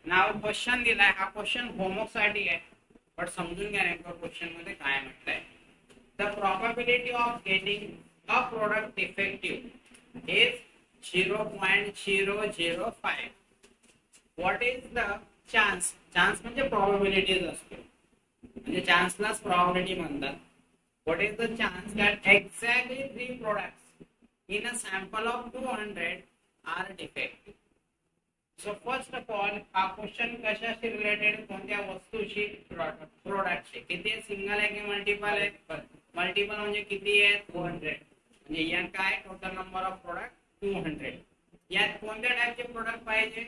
नाव question दिलाय, हा question homework साठी आहे, पण समजून घ्या नेमकं क्वेश्चन मध्ये काय म्हटलंय. The probability of getting a product defective is 0.005. What is the chance, chance म्हणजे प्रोबॅबिलिटीज असतो, म्हणजे चान्सलाच प्रोबॅबिलिटी म्हणतात. What is the chance that exactly 3 products in a sample of 200 are defective. So first of all हा question कशाशी related, कोणत्या वस्तूशी, प्रोडक्टशी. किती सिंगल आहे की मल्टिपल आहे? मल्टिपल म्हणजे किती आहे? 200. म्हणजे यात काय टोटल नंबर ऑफ प्रोडक्ट 200. यात कोणत्या टाइपचे प्रोडक्ट पाहिजे?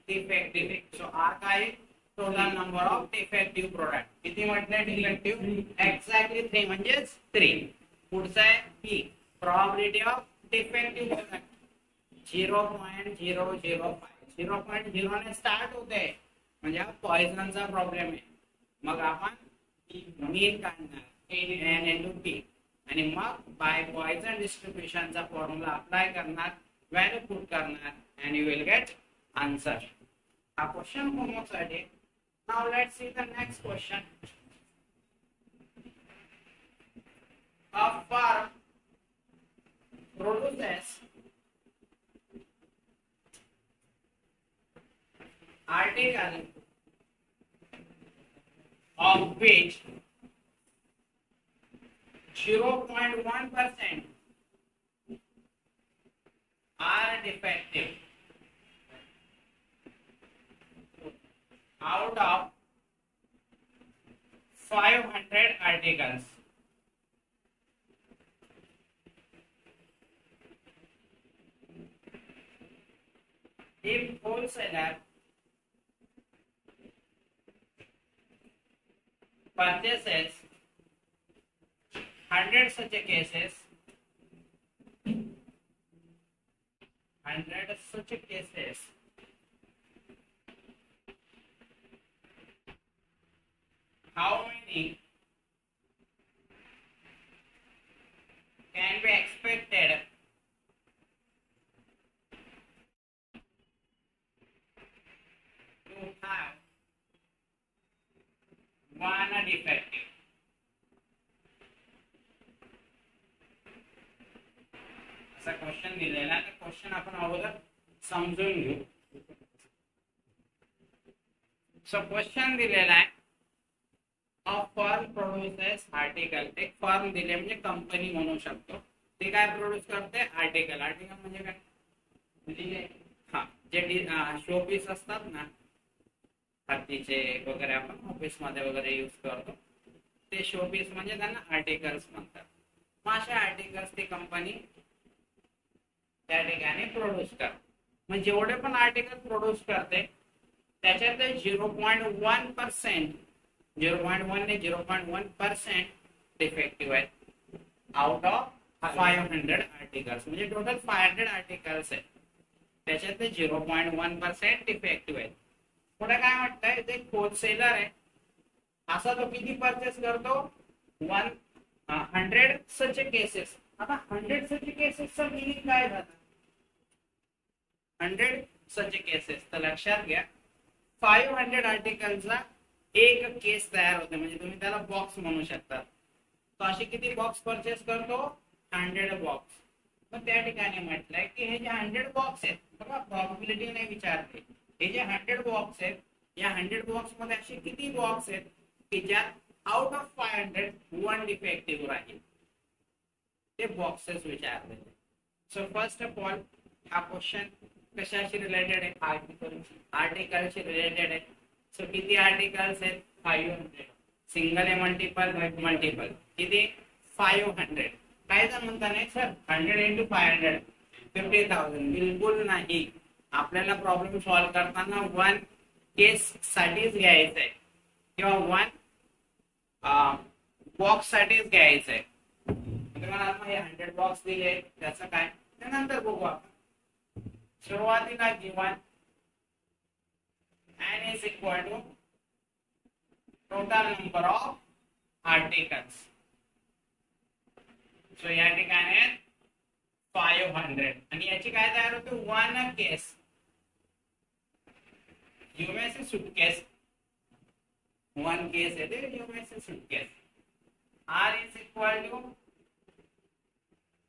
डिफेक्टिव्ह. सो आर काय? Total number of defective product. किती म्हटलं डिफेक्टिव्ह? एक्झॅक्टली 3 म्हणजे 3. पुढचा आहे P, probability of defective product 0.005. 0.0 ने स्टार्ट होते म्हणजे हा पॉइझनचा प्रॉब्लेम आहे. मग आपण मीन काढणार n into p आणि मग बाय पॉइझन डिस्ट्रीब्युशनचा फॉर्म्युला अप्लाय करणार, व्हॅल्यू पुट करणार and you will get answer. हा क्वेश्चन होमवर्क साठी. Now let's see the next question. A firm produces article of which 0.1% are defective out of 500 articles. If wholesaler purchases 100 such cases, 100 such cases, how many can be expected to have one defective? असा question दिलेला आहे. Question आपण अगोदर समजून घेऊ. So question दिलेला आहे, a firm produces article. एक फर्म दिले म्हणजे कंपनी म्हणू शकतो, ते काय प्रोड्यूस करते? आर्टिकल. आर्टिकल म्हणजे काय? हा, जे शोपीस असतात ना, हत्तीचे वगैरे आपण ऑफिस मध्ये वगैरे यूज करतो, ते शोपीस म्हणजे त्यांना आर्टिकल्स म्हणतात. मग अशा आर्टिकल्स ती कंपनी त्या ठिकाणी प्रोड्यूस करते. मग जेवढे पण आर्टिकल प्रोड्यूस करते त्याच्यातले 0.1%, 0.1 ने 0.1% डिफेक्टिव्ह आहेत आउट ऑफ 500 आर्टिकल्स. म्हणजे टोटल 500 आर्टिकल्स आहेत, त्याच्यातले 0.1% डिफेक्टिव्ह आहेत. पुढे काय म्हणताय, ते होलसेलर आहे, असा तो किती परचेस करतो? 100 सच केसेस. आता 100 सच केसेसचा मिनिंग काय झाला? 100 सच केसेस, तर लक्षात घ्या 500 आर्टिकलचा एक केस तयार होते, म्हणजे तुम्ही त्याला बॉक्स म्हणू शकता. तो असे किती बॉक्स परचेस करतो? 100 बॉक्स. मग त्या ठिकाणी म्हटलंय की हे जे 100 बॉक्स आहेत, बघा प्रोबॅबिलिटी नाही विचारते, हे जे 100 बॉक्स आहेत, या 100 बॉक्स मध्ये असे किती बॉक्स आहेत की ज्यात आउट ऑफ 500 वन डिफेक्टिव्ह राहील, ते बॉक्सेस विचारले. सो फर्स्ट ऑफ ऑल हा क्वेश्चन कशाशी रिलेटेड आहे? आर्टिकलशी रिलेटेड आहे. सो किती आर्टिकल्स आहेत? 500. सिंगल आहे मल्टिपल? मल्टिपल. किती? 500. काय जण म्हणता नाही सर 100 into 500 50,000. बिलकुल नाही. आपल्याला प्रॉब्लेम सॉल्व्ह करताना वन केस साठीच घ्यायचं आहे किंवा वन बॉक्स साठीच घ्यायचं आहे. तुम्हाला हे 100 बॉक्स दिले, त्याचं काय त्यानंतर बघू आपण. सुरुवातीला given n is equal to total number of articles. So या ठिकाणी 500 आणि याची काय तयार होते? One case. You may say suitcase, one case है तो you may say suitcase. R is equal to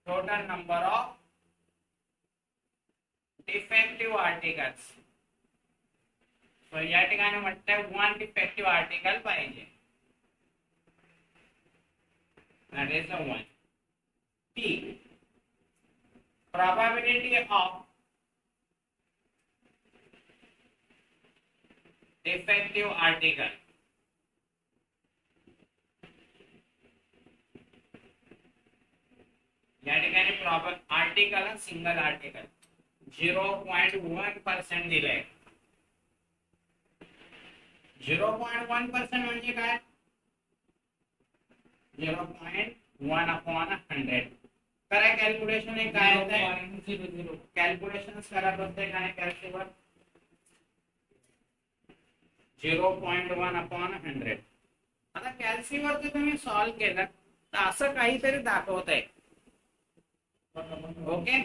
total number of defective articles. So या ठिकाणी म्हटलं one defective article पाहिजे. That is the one. P. Probability of defective article. या ठिकाणी proper article आणि single article 0.1% दिलंय. 0.1% म्हणजे काय? 0.1 upon 100. करा कॅल्क्युलेशन हे काय येतंय? कॅल्क्युलेशन करा प्रत्येकाने कॅल्क्युलेटर 0.1 upon 100. आता कॅल्सीवर जर तुम्ही सॉल्व केलं तर असं काहीतरी दाखवत आहे. Okay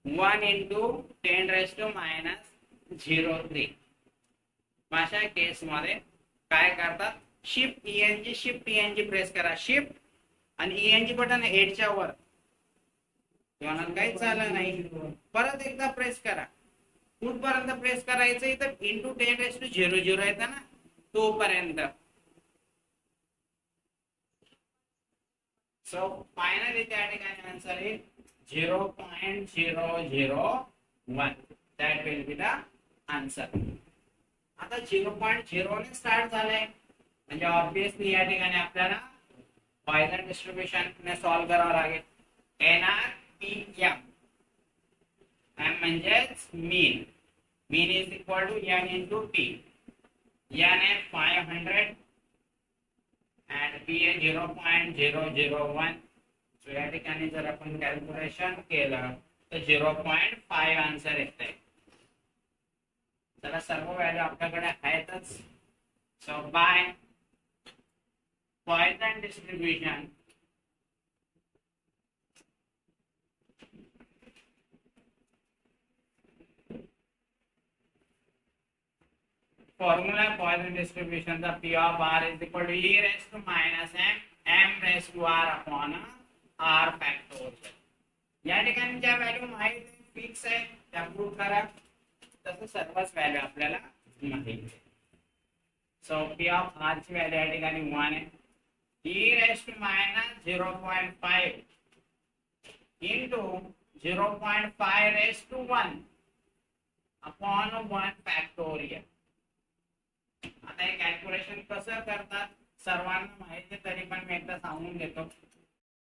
1 into 10 raised to minus 0.3. अशा केस मध्ये काय करतात? शिफ्ट ईएनजी प्रेस करा. शिफ्ट आणि ईएनजी बटन 8 च्या वर तुम्हाला काही चाललं नाही. परत एकदा प्रेस करा. कुठपर्यंत प्रेस करायचं? इथं इंटू 10 raised to 0.0 येतं ना तोपर्यंत. सो फायनली त्या ठिकाणी आन्सर आहे 0.001. That will be the answer. आता 0.0 ने स्टार्ट झालंय म्हणजे ऑब्वियसली या ठिकाणी आपल्याला पॉइसन डिस्ट्रीब्यूशन ने सॉल्व करावं लागेल. NRPM M म्हणजेच mean. Mean is equal to N into P. N है 500 and P है 0.001. सो या ठिकाणी जर आपण कॅल्क्युलेशन केलं तर 0.5 आन्सर येते. चला सर्व व्हॅल्यू आपल्याकडे आहेतच. So by Poisson distribution formula Poisson distribution चा P of R is equal to E raised to minus M raised to R upon R factorial. या ठिकाणी ज्या व्हॅल्यू माहित फिक्स आहे त्या प्रूव्ह करा. तसं सर्वच व्हॅल्यू आपल्याला माहिती आहे. सो P of R ची व्हॅल्यू या ठिकाणी 1 आहे. E raised to minus 0.5 into 0.5 raised to 1 upon 1 factorial. आता हे कॅल्क्युलेशन कसं करतात सर्वांना माहिती तरी पण मी एकदा सांगून देतो.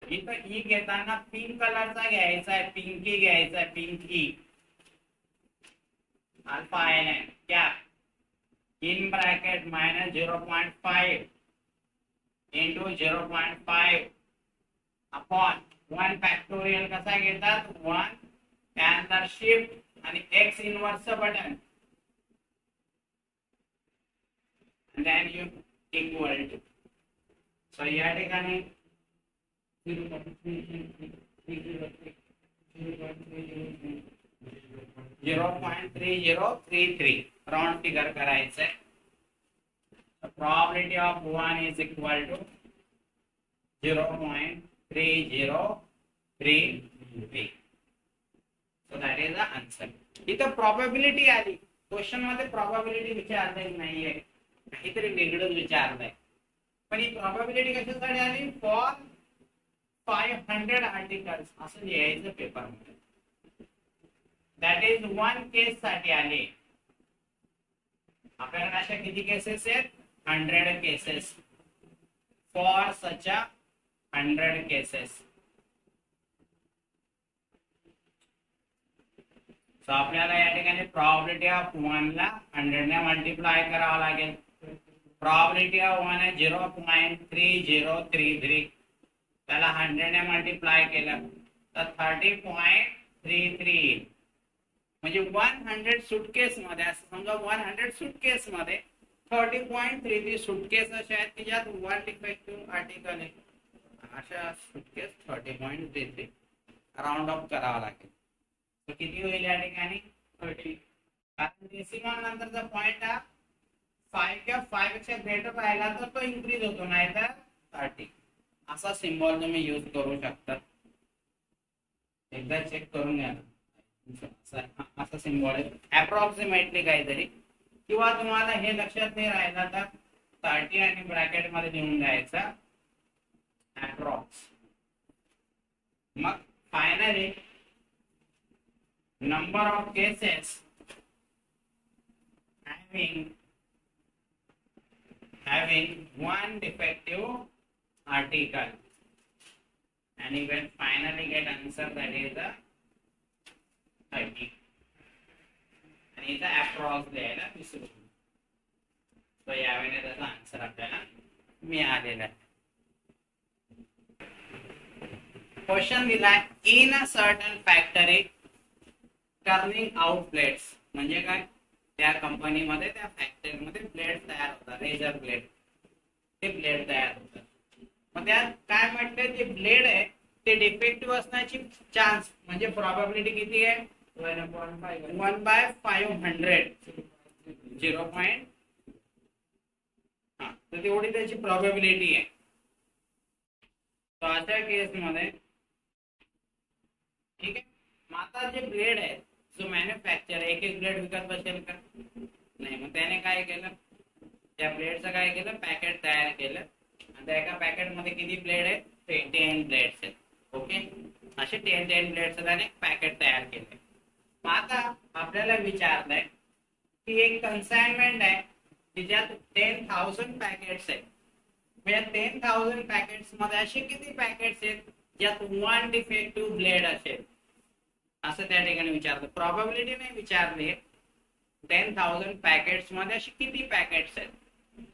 इथं ई घेताना पिंक कलरचा घ्यायचा आहे. पिंकी घ्यायचा आहे. पिंकी alpha n cap in bracket minus 0.5 into 0.5 upon 1 factorial. कसा घेतात? 1 त्यानंतर शिफ्ट आणि x inverse button and then you equal to. So या ठिकाणी 0.3033 राउंड फिगर करायचं आहे. probability of 1 is equal to 0.3033. so that is the answer. इथं probability आली. क्वेश्चन मध्ये probability विचारलेली नाहीये. काहीतरी वेगळंच विचारलंय. पण ही प्रॉबॅबिलिटी कशासाठी आली? फॉर 500 आर्टिकल्स असं लिहायचं पेपर मध्ये. दॅट इज 1 केस साठी आली. आपल्याकडे अशा किती केसेस आहेत? 100 cases. For such a 100 cases. So आपल्याला या ठिकाणी प्रॉबॅबिलिटी ऑफ 1 ला 100 ने मल्टिप्लाय करावं लागेल. प्रॉबॅबिलिटी ऑफ 1 आहे 0.3033. त्याला 100 ने मल्टिप्लाय केलं तर 30.33 म्हणजे 100 सुटकेस मध्ये असं समजा 100 सुटकेस मध्ये 30.33 सुटकेस अशा आहेत की ज्यात 1 डिफेक्टिव्ह आर्टिकल आहे. अशा सुटकेस 30.33 राउंड ऑफ करावा लागेल. तर किती होईल या ठिकाणी? 30. कारण डेसिमल नंतरचा पॉइंट हा 5 किंवा 5 पेक्षा ग्रेटर राहिला तर तो इन्क्रीज होतो, नाहीतर 30. असा सिम्बॉल तुम्ही यूज करू शकता. एकदा चेक करून घ्या. असा सिम्बॉल आहे अप्रॉक्सिमेटली काहीतरी, किंवा तुम्हाला हे लक्षात नाही राहिला तर 30 आणि ब्रॅकेट मध्ये लिहून द्यायचा अप्रॉक्स. मग finally number of cases having one defective article, and you will finally get answer that is the 30, and is the approx द्यायला विसरू. तो यावेळी त्याचा आन्सर आपल्याला मिळालेला आहे. क्वेश्चन दिलाय in a certain factory turning out blades. म्हणजे काय, त्या कंपनीमध्ये त्या फॅक्टरीमध्ये ब्लेड तयार होतात, रेझर ब्लेड, ते ब्लेड तयार होतात. मग त्यात काय म्हटलंय, ते ब्लेड आहे ते डिफेक्टिव्ह असण्याची चान्स म्हणजे प्रोबॅबिलिटी किती आहे, 1/500, 0. तर तेवढी त्याची प्रोबॅबिलिटी आहे. तर अशा केस मध्ये ठीक आहे. मग आता जे ब्लेड आहे, जो मॅन्युफॅक्चर एक एक ब्लेड विकत बसेल का, नाही. मग त्याने काय केलं, त्या ब्लेडचं काय केलं, पॅकेट तयार केलं. आणि त्या एका पॅकेट मध्ये किती ब्लेड आहेत, 10 ब्लेड्स आहेत. ओके, असे 10 ब्लेडचं त्याने पॅकेट तयार केले. मग आता आपल्याला विचारलंय की एक कन्साइनमेंट आहे तिच्यात 10,000 पॅकेट्स आहेत. म्हणजे 10,000 पॅकेट्स मध्ये असे किती पॅकेट्स आहेत ज्यात 1 डिफेक्टिव्ह ब्लेड असेल, असं त्या ठिकाणी विचारलं. प्रोबॅबिलिटी नाही विचारली, 10,000 पॅकेट्स मध्ये अशी किती पॅकेट्स आहेत.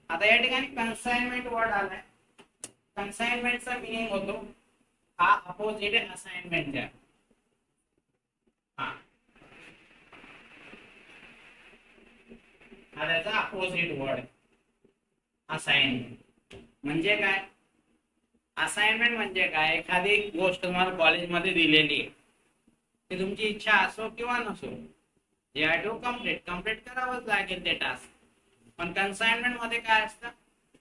आता या ठिकाणी कन्साइनमेंट वर्ड आलाय. कन्साइनमेंटचा मिनिंग होतो हा अपोजिट आहे असाइनमेंटच्या. हा त्याचा अपोजिट वर्ड असाइनमेंट. म्हणजे काय, असाइनमेंट म्हणजे काय, एखादी गोष्ट तुम्हाला कॉलेजमध्ये दिलेली आहे, ती तुमची इच्छा असो किंवा नसो, जे आय टू कम्प्लीट करावंच लागेल ते टास्क. पण कन्साइनमेंट मध्ये काय असतं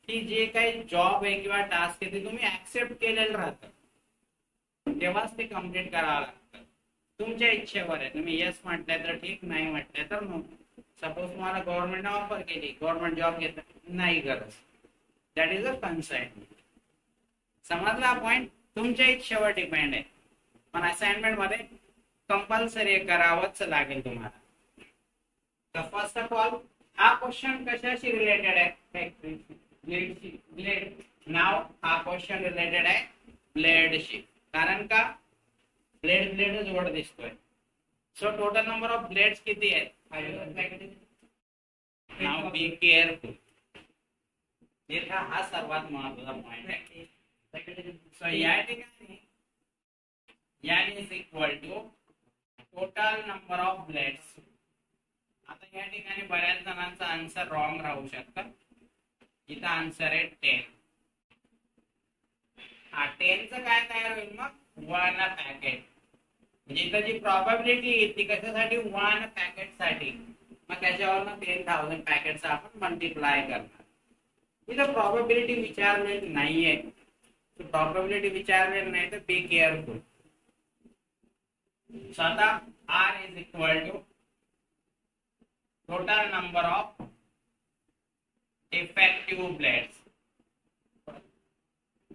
की जे काही जॉब आहे किंवा टास्क आहे ते तुम्ही ऍक्सेप्ट केलेलं राहतं, तेव्हाच ते कम्प्लीट करावं लागतं. तुमच्या इच्छेवर आहे, तुम्ही येस म्हटलंय तर ठीक, नाही म्हटलंय तर नो. सपोज तुम्हाला गव्हर्नमेंटने ऑफर केली, गव्हर्नमेंट जॉब घेत नाही गरज, दॅट इज अ कन्साइनमेंट. समजला पॉइंट, तुमच्या इच्छेवर डिपेंड आहे. पण असाइनमेंट मध्ये कंपल्सरी करावंच लागेल तुम्हाला. तर फर्स्ट ऑफ ऑल हा क्वेश्चन कशाशी रिलेटेड आहे, ब्लेड. नाव हा क्वेश्चन रिलेटेड आहे ब्लेडशी. कारण का, ब्लेडच वर्ड दिसतोय. So total number of blades किती आहेत, 5. नाव बी केअरफुल, हा सर्वात महत्वाचा पॉइंट आहे. सो या ठिकाणी n is equal to total number of blades. आता या ठिकाणी बऱ्याच जणांचा आन्सर रॉंग राहू शकतं. इथं आन्सर आहे 10. 10चं काय तयार होईल मग, 1 पॅकेट. म्हणजे इथं जी प्रोबॅबिलिटी ती कशासाठी, 1 पॅकेट साठी. मग त्याच्यावरनं 10,000 पॅकेटच आपण मल्टिप्लाय करणार. इथं प्रोबॅबिलिटी विचारलेली नाहीये, प्रोबॅबिलिटी विचारलेली नाही तर बी केअरफुल. So आता R is equal to total number of effective blades.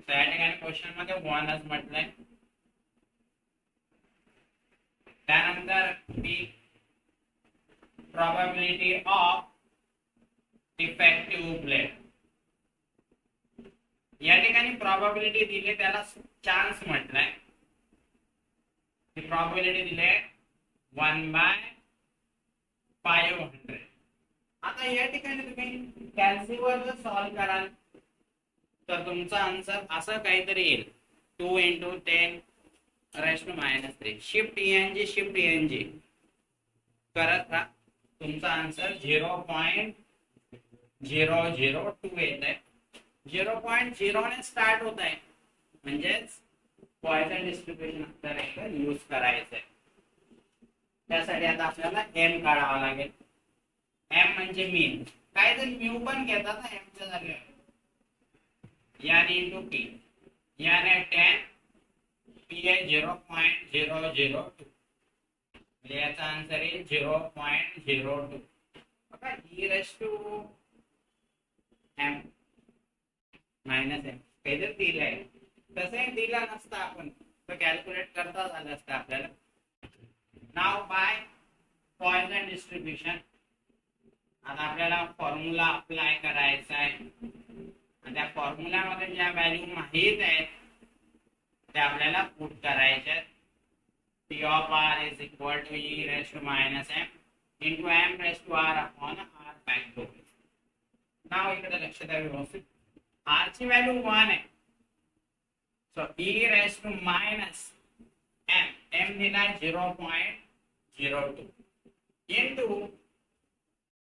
त्या ठिकाणी क्वेश्चन मध्ये 1च म्हटलंय. त्यानंतर B probability of defective blade. या ठिकाणी probability दिले त्याला चान्स म्हटलंय. प्रोबॅबिलिटी दिले 1/500. आता या ठिकाणी तुम्ही कॅल्सीवर जर सॉल्व कराल तर तुमचा आन्सर असं काहीतरी येईल, 2 × 10⁻³ शिफ्ट ENG करत राहा. तुमचा आन्सर 0.002 येत आहे. 0.0 ने स्टार्ट होत आहे, म्हणजेच पॉइसन डिस्ट्रीब्युशन आपल्याला यूज करायचं आहे. त्यासाठी आता आपल्याला एम काढावा लागेल. एम म्हणजे मीन. काही जण म्यू पण घेतात ना एमच्या जागेवर, याने इंटू पी, याने 10, पी आहे 0.002, म्हणजे याचा आन्सर आहे 0.02. बघा e raise to m minus m काहीतरी दिलंय, तसंही दिला नसता आपण तर कॅल्क्युलेट करता झालं असतं आपल्याला. नाव बाय पॉइसन डिस्ट्रीब्युशन. आता आपल्याला फॉर्म्युला अप्लाय करायचा आहे आणि त्या फॉर्म्युल्यामध्ये ज्या व्हॅल्यू माहित आहेत त्या आपल्याला पुट करायच्या आहेत. P of r is equal to e raised to minus m into m raised to r upon r factorial. नाव इकडे लक्ष द्या व्यवस्थित. r ची व्हॅल्यू 1 आहे, so e raised to minus m दिला 0.02 into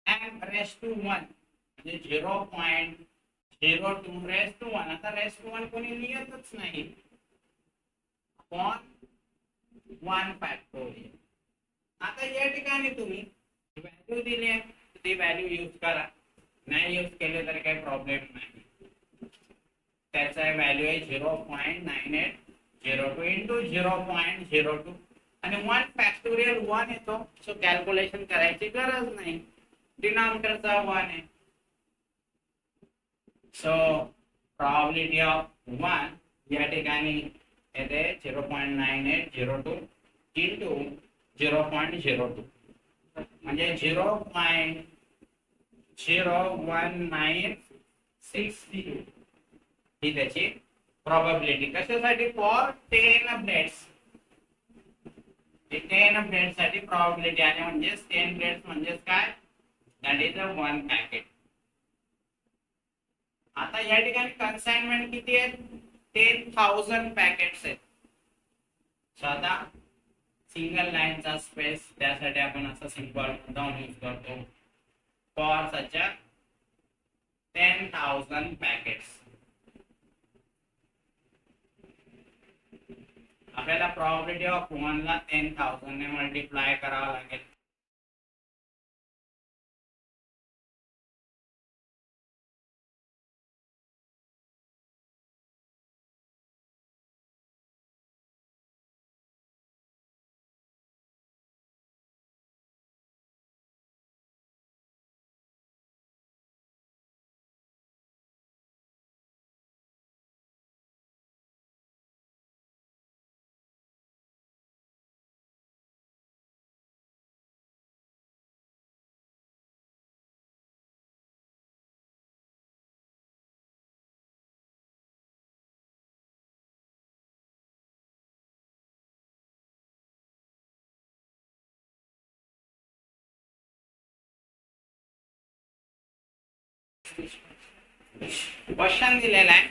m raised to 1 म्हणजे 0.02 raised to 1. आता raised to 1 कोणी लिहितच नाही, अपॉन 1 फॅक्टोरियल. आता या ठिकाणी तुम्ही व्हॅल्यू दिली ती व्हॅल्यू यूज करा, नाही यूज केले तरी काही प्रॉब्लेम नाही. त्याचा व्हॅल्यू आहे 0.9802 इंटू 0.02 आणि 1 फॅक्टोरियल 1 येतो, सो कॅल्क्युलेशन करायची गरज नाही, डिनॉमिनेटरचा 1 आहे. सो प्रोबॅबिलिटी ऑफ 1 या ठिकाणी येते 0.9802 इंटू 0.02 म्हणजे 0.0196 ही त्याची प्रोबॅबिलिटी. कशासाठी? For 10 blades. 10 ब्लेड साठी प्रोबॅबिलिटी आहे, म्हणजे 10 ब्लेड्स म्हणजे काय, दॅट इज 1 पॅकेट. आता या ठिकाणी कन्साइनमेंट किती आहे? 10,000 पॅकेट्स आहेत. सो आता सिंगल लाईनचा स्पेस त्यासाठी आपण असं सिंपल डाऊन यूज करतो फॉर सच 10,000 पॅकेट्स. आपल्याला प्रोबॅबिलिटी ऑफ 1 ला 10,000 ने मल्टिप्लाय करावं लागेल. क्वेश्चन दिलेला आहे,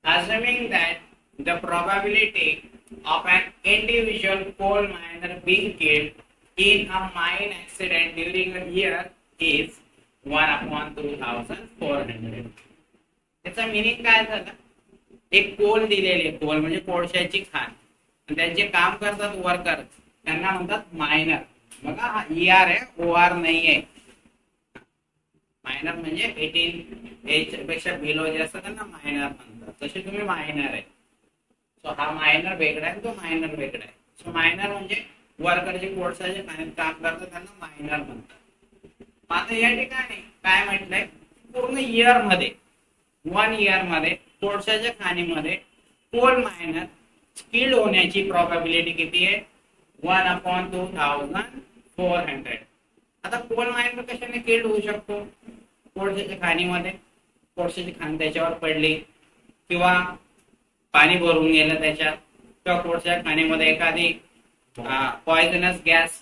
assuming that the probability of an individual coal miner being killed in a mine accident during a year is 1/2400. त्याचा मीनिंग काय झालं? एक कोल दिलेली, कोल म्हणजे कोळशाची खाण, त्यांचे काम करतात वर्कर, त्यांना म्हणतात मायनर. बघा हा ER आहे, OR नाही आहे. मायनर म्हणजे 18 एज पेक्षा बिलो जे असतात त्यांना मायनर म्हणतात, तसे तुम्ही मायनर आहे. सो हा मायनर वेगळा आहे, तो मायनर वेगळा आहे. सो मायनर म्हणजे वर्कर जे कोळशाचे काम करतात त्यांना मायनर म्हणतात. आता या ठिकाणी काय म्हटलंय, पूर्ण इयर मध्ये 1 इयर मध्ये कोळशाच्या खाणीमध्ये कोल मायनर स्किल्ड होण्याची प्रोबॅबिलिटी किती आहे? 1/2400. आता कोल मायनर कशाने किल्ड होऊ शकतो? कोळशाच्या खाणीमध्ये कोळशाची खाण त्याच्यावर पडली, किंवा पाणी भरून गेलं त्याच्यात, किंवा कोळशाच्या खाणीमध्ये एखादी पॉइझनस गॅस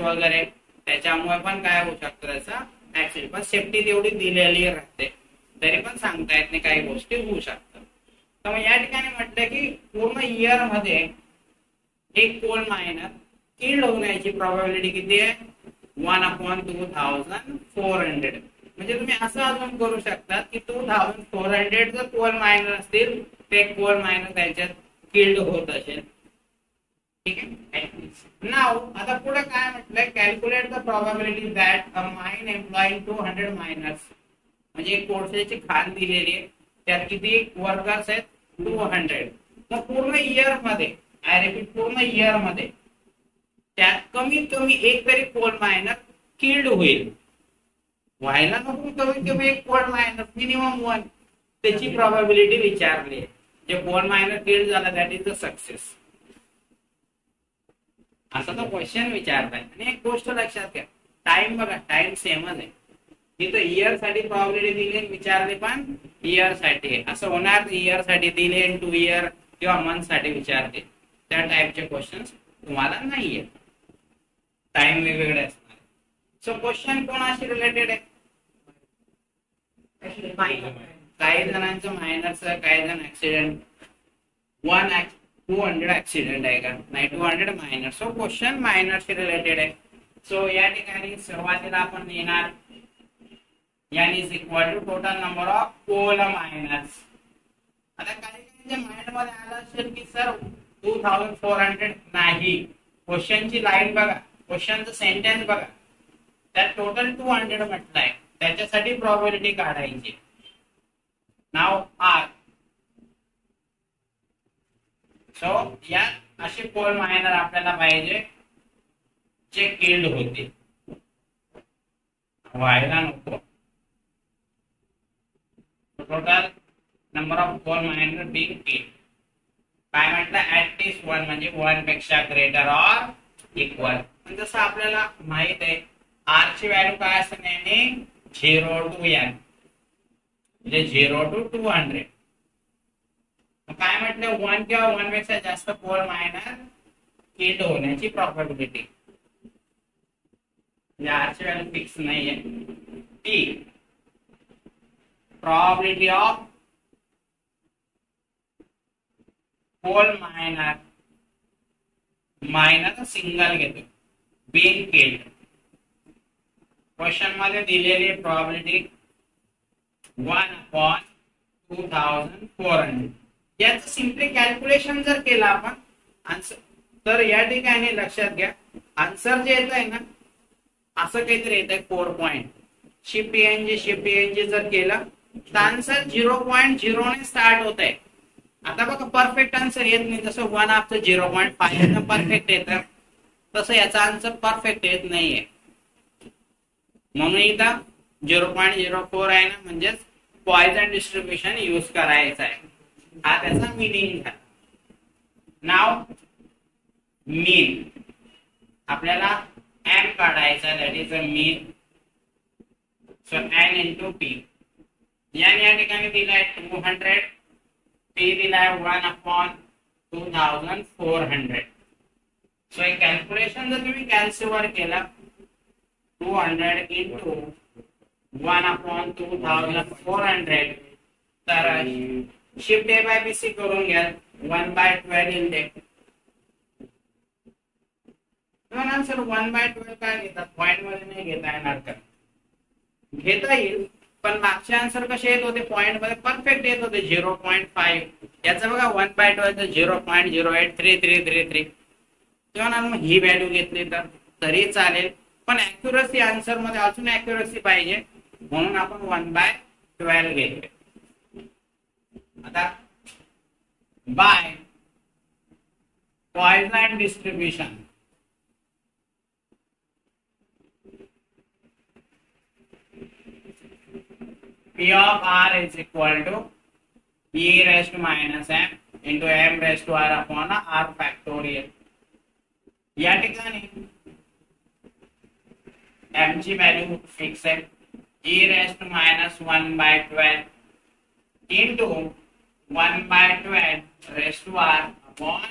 वगैरे, त्याच्यामुळे पण काय होऊ शकतं त्याचा ऍक्सिडेंट. पण सेफ्टी तेवढी दिलेली राहते, तरी पण सांगता येत नाही, काही गोष्टी होऊ शकतात. तर मग या ठिकाणी म्हटलं की पूर्ण इयर मध्ये एक कोल मायनर किल्ड होण्याची प्रोबॅबिलिटी किती आहे? 1/2400. म्हणजे तुम्ही असं अजून करू शकता की 2400 जर कोल मायनर असतील, ते कोल मायनर त्याच्यात किल्ड होत असेल, ठीक आहे. नाव आता पुढे काय म्हटलंय, calculate the probability that a mine employing 200 minors, म्हणजे एक कोर्सेची खान दिलेली आहे, त्यात किती वर्कर्स आहेत 200. तर पूर्ण इयर मध्ये, आय रिपीट पूर्ण इयर मध्ये त्यात कमीत कमी एक तरी कोल मायनर किल्ड होईल. व्हायला नको कमीत कमी एक कोल मायनर, मिनिमम 1, त्याची प्रोबॅबिलिटी विचारली आहे. जे कोल मायनर किल्ड झाला दॅट इज द सक्सेस, असा तो क्वेश्चन विचारताय. आणि एक गोष्ट लक्षात घ्या, टाइम बघा, टाइम सेमच आहे. इथं इयर साठी प्रोबॅबिलिटी दिली विचारले, पण इयर साठी असं होणार इयर साठी दिले 2 इयर किंवा मंथ साठी विचारते, त्या टाइपचे क्वेश्चन्स तुम्हाला नाहीये, टाइम वेगवेगळे असणार. सो क्वेश्चन कोणाशी रिलेटेड आहे, काही जणांचं मायनरच, काही जण ऍक्सिडेंट, 200 ऍक्सिडेंट आहे का नाही, 200 मायनर. सो क्वेश्चन मायनरशी रिलेटेड आहे. सो या ठिकाणी सुरुवातीला आपण लिहिणार n is equal to total number of coal miners. आता काही माइंड मध्ये आलं असेल की सर 2400 नाही, क्वेश्चनची लाईन बघा, क्वेश्चनचं सेंटेन्स बघा, त्यात टोटल 200 म्हटलंय, त्याच्यासाठी प्रोबॅबिलिटी काढायची. नाव आर. सो या असे कोल मायनर आपल्याला पाहिजे जे किल्ड होते, व्हायला नको. Total number of coal miner being killed, काय म्हटलं ऍटलीस्ट 1, म्हणजे 1 पेक्षा ग्रेटर ऑर इक्वल. जसं आपल्याला माहित आहे आर ची व्हॅल्यू काय असते नेहमी 0 to n, म्हणजे 0 to 200. काय म्हटलं 1 किंवा 1 पेक्षा जास्त कोल मायनर किल्ड होण्याची प्रोबॅबिलिटी. आर ची व्हॅल्यू फिक्स नाहीये. T probability of coal miner single घेतो being killed. क्वेश्चन मध्ये दिलेली प्रोबॅबिलिटी 1/2400. याचं सिम्पली कॅल्क्युलेशन जर केलं आपण आन्सर, तर या ठिकाणी लक्षात घ्या आन्सर जे येत आहे ना असं काहीतरी येत आहे 4 पॉइंट. शिपीएनजी जर केलं तर आन्सर 0.0 ने स्टार्ट होत आहे. आता बघा परफेक्ट आन्सर येत नाही, जसं 1/2 0.5 परफेक्ट येतं, तसं याचा आन्सर परफेक्ट येत नाहीये. म्हणून इथं 0.04 आहे ना, म्हणजेच पॉइजन डिस्ट्रीब्युशन यूज करायचं आहे, हा त्याचा मीनिंग झाला. नाव मीन आपल्याला एम काढायचा, that is a mean. So n into p. या ठिकाणी दिलाय 200, पी दिलाय 1/2400. सो एक कॅल्क्युलेशन जर तुम्ही कॅल्सीवर केला 200 इंटू 1/2400, तर शिफ्ट ए बाय बीसी करून घ्या 1/12 इंटे. सर 1/12 काय घेतात, पॉइंट मध्ये नाही घेता येणार का, घेता येईल, पण मागचे आन्सर कसे येत होते पॉइंट मध्ये परफेक्ट येत होते 0.5. याचं बघा 1/12 0.083333. तेव्हा मग ही व्हॅल्यू घेतली तर तरी चालेल, पण ऍक्युरसी आन्सर मध्ये अजून ऍक्युरसी पाहिजे, म्हणून आपण 1/12 घेतोय. आता by Poisson distribution, P of R is equal to E raised to minus M into M raised to R upon R factorial. या ठिकाणी M ची व्हॅल्यू फिक्स आहे, E raised to minus 1/12 into 1/12 raised to R upon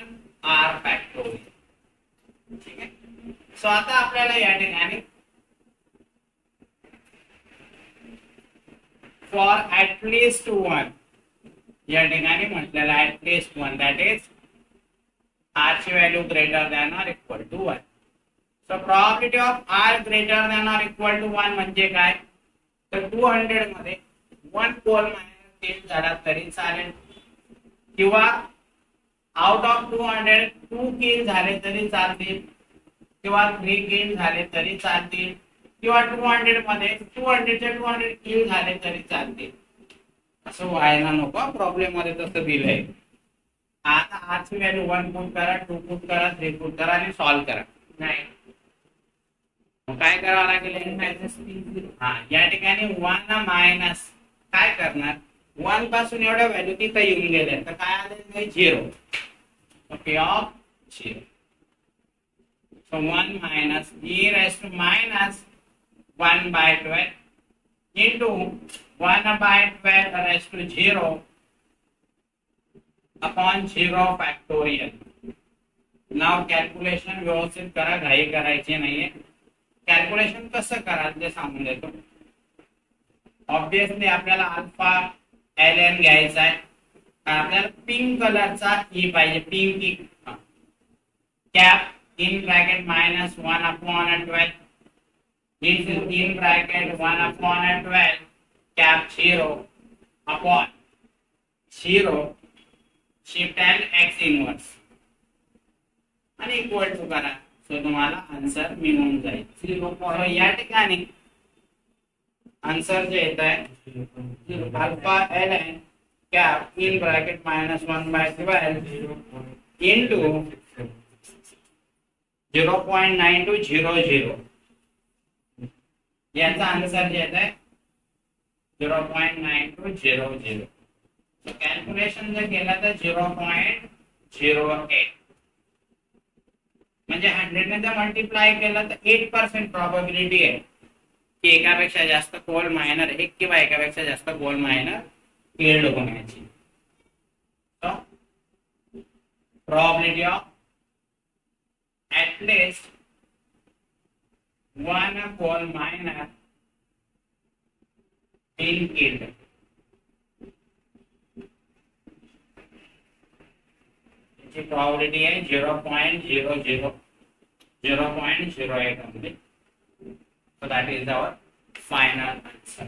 R factorial. ठीक आहे. So आता आपल्याला या ठिकाणी for at least 1 या ठिकाणी म्हटलेलं at least 1, that is R ची value greater than or equal to 1. So probability of R greater than or equal to 1 म्हणजे काय, तर 200 मध्ये 1 कोल मायनर किल झाला तरी चालेल, किंवा आउट ऑफ 200 2 किल झाले तरी चालतील किंवा 3 किल झाले तरी चालतील किंवा 200 मध्ये 200च्या 200 किल झाले तरी चालतील. असं व्हायला नको. प्रॉब्लेम मध्ये तसं दिलंय. आता आजची व्हॅल्यू 1 पुट करा, 2 पुट करा, 3 पुट करा आणि सॉल्व्ह करा. नाही काय करावं लागेल? हा या ठिकाणी 1 मायनस काय करणार, 1 पासून एवढ्या व्हॅल्यू तिथे येऊन गेल्या तर काय आले? 0. Okay of 0. So 1 minus e raised to minus 1 by 12 into 1 by 12 raised to 0 upon 0 factorial. Now calculation व्यवस्थित करा, घाई करायची नाहीये. कॅल्क्युलेशन कसं करा ते सांगून देतो. ऑब्विसली आपल्याला अल्फा ln घ्यायचा आहे. आपल्याला पिंक कलरचा ई पाहिजे. Pink E cap in bracket minus 1 upon 12 this is in bracket 1 upon 12 cap 0 upon 0 shift and x inverse आणि इक्वल टू करा. सो तुम्हाला आन्सर मिळून जाईल 0. या ठिकाणी आन्सर जे येत आहे alpha ln cap in bracket minus 1 by 12 into 0.9200 याचा आन्सर जे आहे 0.9200. कॅल्क्युलेशन जर केला तर 0.08 म्हणजे 100 ने जर मल्टिप्लाय केलं तर 8% प्रॉबिलिटी आहे की एकापेक्षा जास्त कोल मायनर एक किंवा एकापेक्षा जास्त कोल मायनर फील्ड होण्याची. Probability of at least one coal miner being killed. ची probability आहे 0.08 only. So that is our final answer.